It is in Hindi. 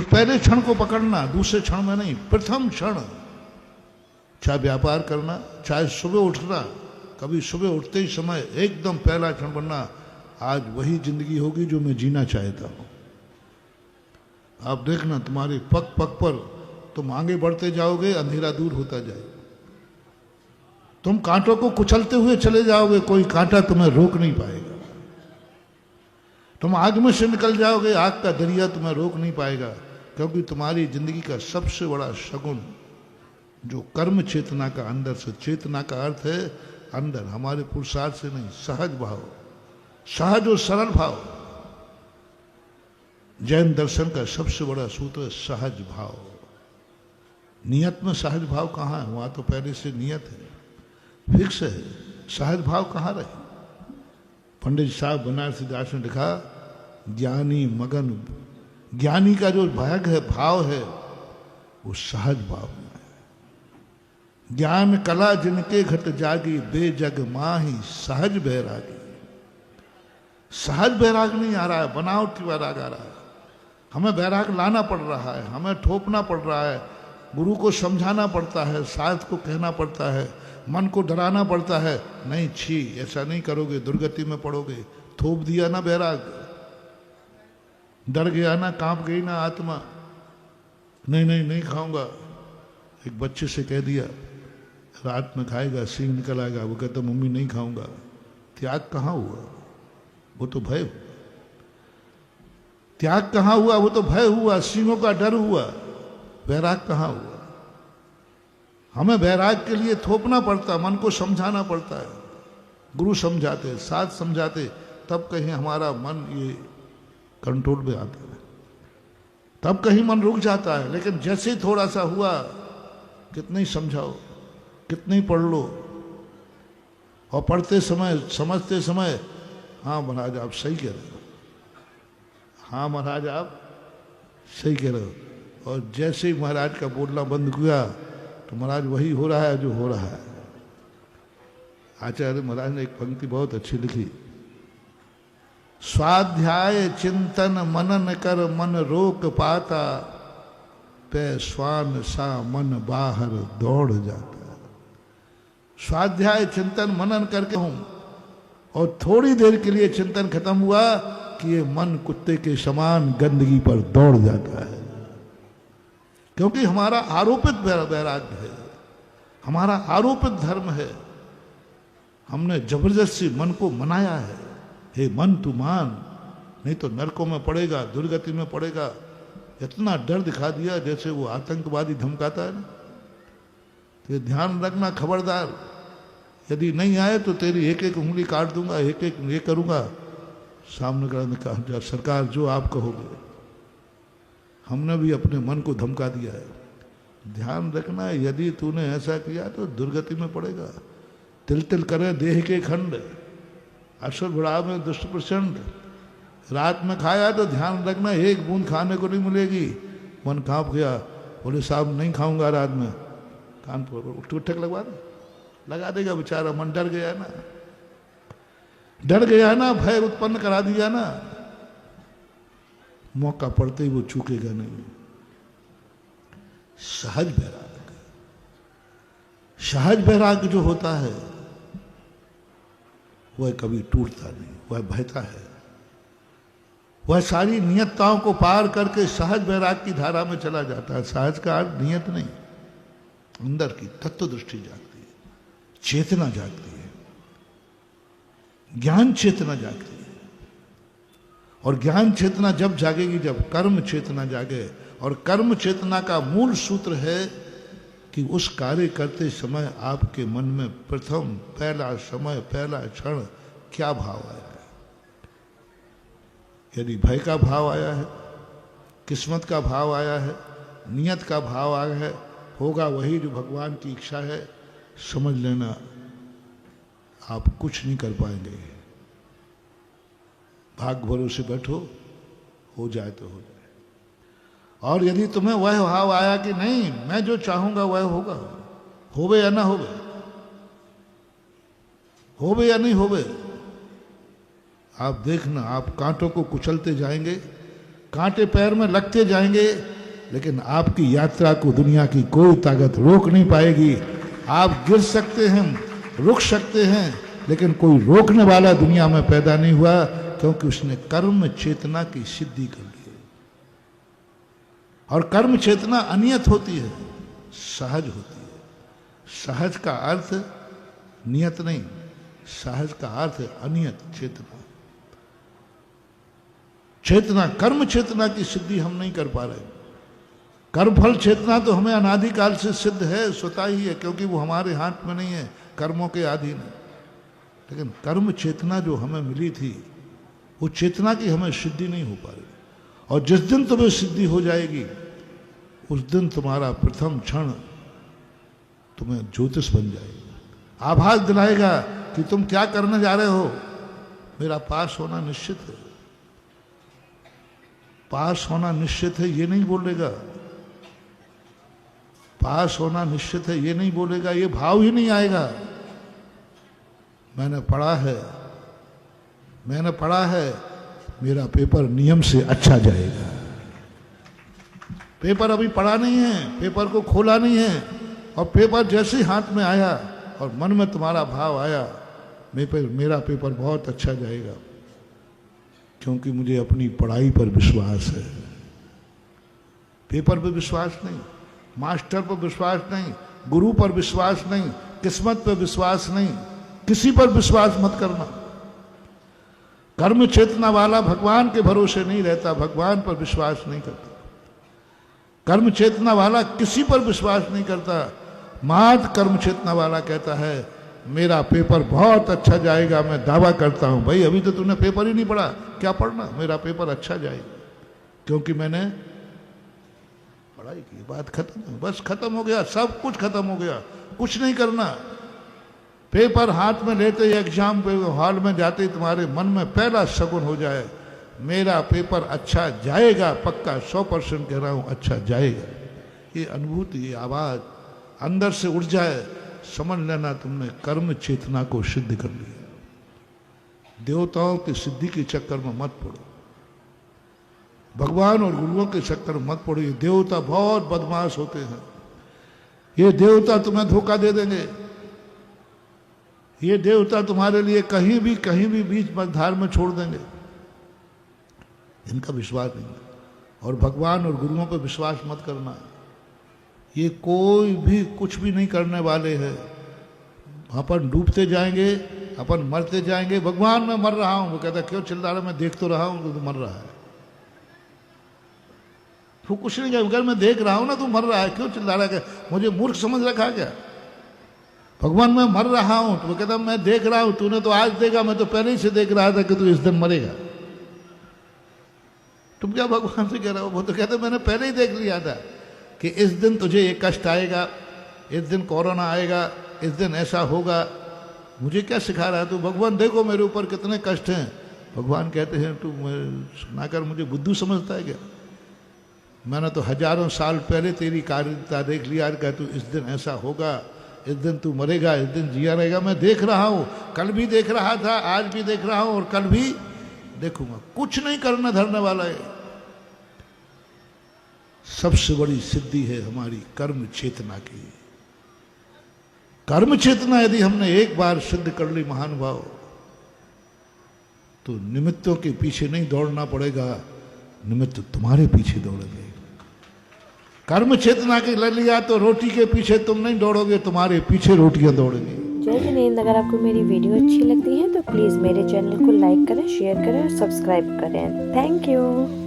उस पहले क्षण को पकड़ना, दूसरे क्षण में नहीं, प्रथम क्षण। चाहे व्यापार करना, चाहे सुबह उठना, कभी सुबह उठते ही समय एकदम पहला क्षण बनना, आज वही जिंदगी होगी जो मैं जीना चाहता हूं। आप देखना तुम्हारे पग पग पर तुम आगे बढ़ते जाओगे, अंधेरा दूर होता जाएगा। तुम कांटों को कुचलते हुए चले जाओगे, कोई कांटा तुम्हें रोक नहीं पाएगा। तुम आग में से निकल जाओगे, आग का दरिया तुम्हें रोक नहीं पाएगा, क्योंकि तुम्हारी जिंदगी का सबसे बड़ा शगुन जो कर्म चेतना का, अंदर से, चेतना का अर्थ है अंदर, हमारे पुरुषार्थ से नहीं, सहज भाव, सहज और सरल भाव। जैन दर्शन का सबसे बड़ा सूत्र है सहज भाव। नियत में सहज भाव कहाँ है? वहां तो पहले से नियत है, फिक्स है। सहज भाव कहाँ रहे? पंडित साहब बनारसी दास ने लिखा, ज्ञानी मगन, ज्ञानी का जो भाग है, भाव है, वो सहज भाव में है। ज्ञान कला जिनके घट जागी, बेजग माही सहज बैरागी। सहज बैराग नहीं आ रहा है, बनावटी बैराग आ रहा है। हमें बैराग लाना पड़ रहा है, हमें ठोपना पड़ रहा है, गुरु को समझाना पड़ता है, शास्त्र को कहना पड़ता है, मन को डराना पड़ता है, नहीं छी ऐसा नहीं करोगे दुर्गति में पड़ोगे। थोप दिया ना बैराग, डर गया ना, कांप गई ना आत्मा, नहीं नहीं नहीं खाऊंगा। एक बच्चे से कह दिया रात में खाएगा, सींग निकल आएगा, वो कहता मम्मी नहीं खाऊंगा। त्याग कहाँ हुआ? वो तो भय। त्याग कहाँ हुआ? वो तो भय हुआ, सींगों का डर हुआ। वैराग कहाँ हुआ? हमें वैराग के लिए थोपना पड़ता, मन को समझाना पड़ता है। गुरु समझाते, साथ समझाते, तब कहीं हमारा मन ये कंट्रोल में आता है, तब कहीं मन रुक जाता है। लेकिन जैसे ही थोड़ा सा हुआ, कितना ही समझाओ, कितना ही पढ़ लो, और पढ़ते समय, समझते समय, हाँ महाराज आप सही कह रहे हो, हाँ महाराज आप सही कह रहे हो। और जैसे ही महाराज का बोलना बंद किया तो महाराज वही हो रहा है जो हो रहा है। आचार्य महाराज ने एक पंक्ति बहुत अच्छी लिखी, स्वाध्याय चिंतन मनन कर मन रोक पाता, पे स्वान सा मन बाहर दौड़ जाता। स्वाध्याय चिंतन मनन करके हूं, और थोड़ी देर के लिए चिंतन खत्म हुआ कि ये मन कुत्ते के समान गंदगी पर दौड़ जाता है। क्योंकि हमारा आरोपित वैराग्य है, हमारा आरोपित धर्म है। हमने जबरदस्ती मन को मनाया है, हे मन तू मान, नहीं तो नरकों में पड़ेगा, दुर्गति में पड़ेगा। इतना डर दिखा दिया जैसे वो आतंकवादी धमकाता है ना। तो ध्यान रखना, खबरदार, यदि नहीं आए तो तेरी एक एक उंगली काट दूंगा, एक एक ये करूंगा। सामने ने कहा सरकार जो आप कहोगे। हमने भी अपने मन को धमका दिया है। ध्यान रखना, यदि तूने ऐसा किया तो दुर्गति में पड़ेगा। तिल तिल करे देह के खंड, अश्वर बुढ़ाव में दुष्ट प्रचंड। रात में खाया तो ध्यान रखना एक बूंद खाने को नहीं मिलेगी। मन कांप गया, बोले साहब नहीं खाऊंगा रात में। कान पर उठक लगवा दे, लगा देगा बेचारा। मन डर गया ना, डर गया ना, भय उत्पन्न करा दिया ना, मौका पड़ते ही वो चूकेगा नहीं। सहज वैराग, सहज वैराग जो होता है वह कभी टूटता नहीं, वह बहता है। वह सारी नियतताओं को पार करके सहज वैराग की धारा में चला जाता है। सहज का अर्थ नियत नहीं, अंदर की तत्व दृष्टि जागती है, चेतना जागती है, ज्ञान चेतना जागती है। और ज्ञान चेतना जब जागेगी, जब कर्म चेतना जागे। और कर्म चेतना का मूल सूत्र है कि उस कार्य करते समय आपके मन में प्रथम, पहला समय, पहला क्षण क्या भाव आया है। यदि भय का भाव आया है, किस्मत का भाव आया है, नियत का भाव आया है, होगा वही जो भगवान की इच्छा है, समझ लेना आप कुछ नहीं कर पाएंगे। भाग भरोसे बैठो, हो जाए तो हो जाए। और यदि तुम्हें वह भाव आया कि नहीं मैं जो चाहूंगा वह होगा, होवे या ना होवे, होवे या नहीं होवे, आप देखना, आप कांटों को कुचलते जाएंगे, कांटे पैर में लगते जाएंगे, लेकिन आपकी यात्रा को दुनिया की कोई ताकत रोक नहीं पाएगी। आप गिर सकते हैं, रुक सकते हैं, लेकिन कोई रोकने वाला दुनिया में पैदा नहीं हुआ, क्योंकि उसने कर्म चेतना की सिद्धि कर ली। और कर्म चेतना अनियत होती है, सहज होती है। सहज का अर्थ नियत नहीं, सहज का अर्थ अनियत चेतना। चेतना, कर्म चेतना की सिद्धि हम नहीं कर पा रहे। कर्मफल चेतना तो हमें अनादिकाल से सिद्ध है, स्वतः ही है, क्योंकि वो हमारे हाथ में नहीं है, कर्मों के अधीन है। लेकिन कर्म चेतना जो हमें मिली थी, वो चेतना की हमें सिद्धि नहीं हो पा रही। और जिस दिन तुम्हें सिद्धि हो जाएगी, उस दिन तुम्हारा प्रथम क्षण तुम्हें ज्योतिष बन जाएगा, आभास दिलाएगा कि तुम क्या करने जा रहे हो। मेरा पास होना निश्चित है, पास होना निश्चित है, ये नहीं बोलेगा। पास होना निश्चित है ये नहीं बोलेगा, ये भाव ही नहीं आएगा। मैंने पढ़ा है, मेरा पेपर नियम से अच्छा जाएगा। पेपर अभी पढ़ा नहीं है, पेपर को खोला नहीं है, और पेपर जैसे ही हाथ में आया और मन में तुम्हारा भाव आया, मेरा पेपर बहुत अच्छा जाएगा, क्योंकि मुझे अपनी पढ़ाई पर विश्वास है। पेपर पर विश्वास नहीं, मास्टर पर विश्वास नहीं, गुरु पर विश्वास नहीं, किस्मत पर विश्वास नहीं, किसी पर विश्वास मत करना। कर्म चेतना वाला भगवान के भरोसे नहीं रहता, भगवान पर विश्वास नहीं करता। कर्म चेतना वाला किसी पर विश्वास नहीं करता। मात्र कर्म चेतना वाला कहता है मेरा पेपर बहुत अच्छा जाएगा, मैं दावा करता हूं। भाई अभी तो तूने पेपर ही नहीं पढ़ा, क्या पढ़ना? मेरा पेपर अच्छा जाएगा क्योंकि मैंने पढ़ाई की। बात खत्म, बस खत्म हो गया, सब कुछ खत्म हो गया, कुछ नहीं करना। पेपर हाथ में लेते ही, एग्जाम पे हॉल में जाते ही तुम्हारे मन में पहला शगुन हो जाए मेरा पेपर अच्छा जाएगा, पक्का 100% कह रहा हूं अच्छा जाएगा। ये अनुभूति, ये आवाज अंदर से उठ जाए, समझ लेना तुमने कर्म चेतना को सिद्ध कर लिया। देवताओं की सिद्धि के चक्कर में मत पड़ो, भगवान और गुरुओं के चक्कर में मत पड़ो। ये देवता बहुत बदमाश होते हैं, ये देवता तुम्हें धोखा दे देंगे, ये देवता तुम्हारे लिए कहीं भी बीच मझधार में छोड़ देंगे। इनका विश्वास नहीं। और भगवान और गुरुओं पर विश्वास मत करना, ये कोई भी कुछ भी नहीं करने वाले हैं। अपन डूबते जाएंगे, अपन मरते जाएंगे। भगवान मैं मर रहा हूं, वो कहता क्यों चिल्ला रहा, मैं देख तो रहा हूं तू मर रहा है। तू कुछ नहीं कह, मैं देख रहा हूं ना तू मर रहा है, क्यों चिल्ला रहा है? मुझे मूर्ख समझ रखा क्या? भगवान मैं मर रहा हूं, तो वो कहता मैं देख रहा हूं, तूने तो आज देखा, मैं तो पहले ही से देख रहा था कि तू इस दिन मरेगा। तुम क्या भगवान से कह रहे हो? वो तो कहते मैंने पहले ही देख लिया था कि इस दिन तुझे ये कष्ट आएगा, इस दिन कोरोना आएगा, इस दिन ऐसा होगा। मुझे क्या सिखा रहा है तू? भगवान देखो मेरे ऊपर कितने कष्ट हैं। भगवान कहते हैं तू सुनाकर मुझे बुद्धू समझता है क्या? मैंने तो हजारों साल पहले तेरी कार्यता देख लिया कि तू इस दिन ऐसा होगा, इस दिन तू मरेगा, इस दिन जिया रहेगा। मैं देख रहा हूँ, कल भी देख रहा था, आज भी देख रहा हूँ और कल भी देखूंगा। कुछ नहीं करना धरने वाला है। सबसे बड़ी सिद्धि है हमारी कर्म चेतना की। कर्म चेतना यदि हमने एक बार सिद्ध कर ली महानुभाव, तो निमित्तों के पीछे नहीं दौड़ना पड़ेगा, निमित्त तुम्हारे पीछे दौड़ेंगे। कर्म चेतना के ले लिया तो रोटी के पीछे तुम नहीं दौड़ोगे, तुम्हारे पीछे रोटियां दौड़ेंगी। जय जिनेंद्र। अगर आपको मेरी वीडियो अच्छी लगती है तो प्लीज़ मेरे चैनल को लाइक करें, शेयर करें और सब्सक्राइब करें। Thank you.